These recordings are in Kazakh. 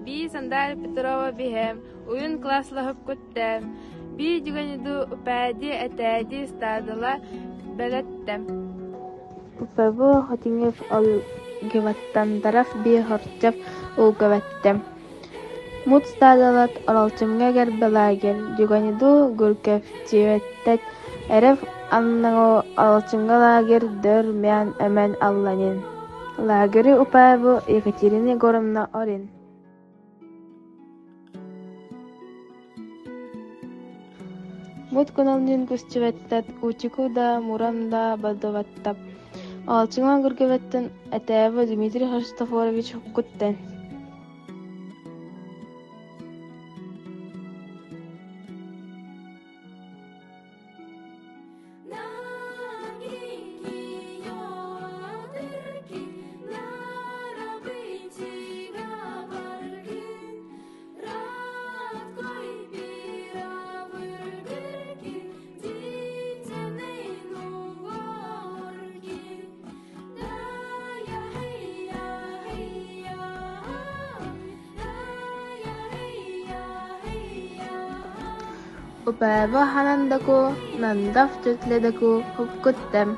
Би Сандар Петрова биһэм, уйун класслаһып көттәм. Би дигәнеду упәди әтәди стадыла бәләттәм. Упәбу хотиңев ал геваттан тараф би хорчап ул геваттәм. Мут стадалат оралчымга гәрбәлагер, дигәнеду гүркәф тивәттәт әрәф аннаңо оралчымга лагер дөр мән әмән алланин. Лагери упәбу Екатерина Егоровна Орин. Мут конолнин күстүвэттät учику да мурам да бадываттап. Алчыңа гүргөбөттөн этээбы Дмитрий Христофорович хуккуттен. Упэбы ханандаку, нандав түтледаку хуккуттем.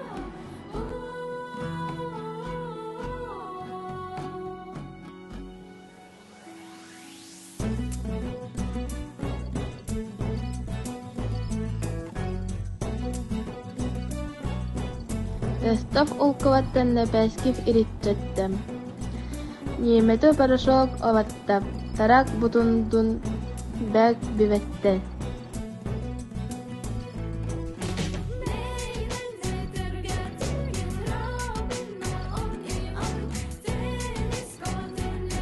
Ростов улкываттан Лепескив иритчеттем. Niemetö порошок оваттап, тарак бутундун бәк биветтен.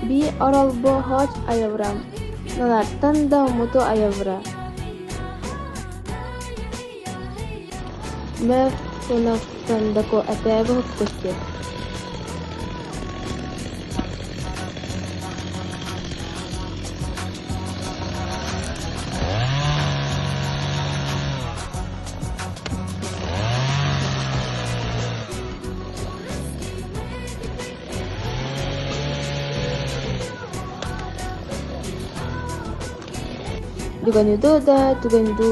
Би оралбо хоч аяврам, налартан да муту аявра. Мэ фунактандако атэбы хуккуттет. Туганду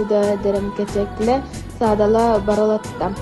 да дерем кечекле садала баралаттам.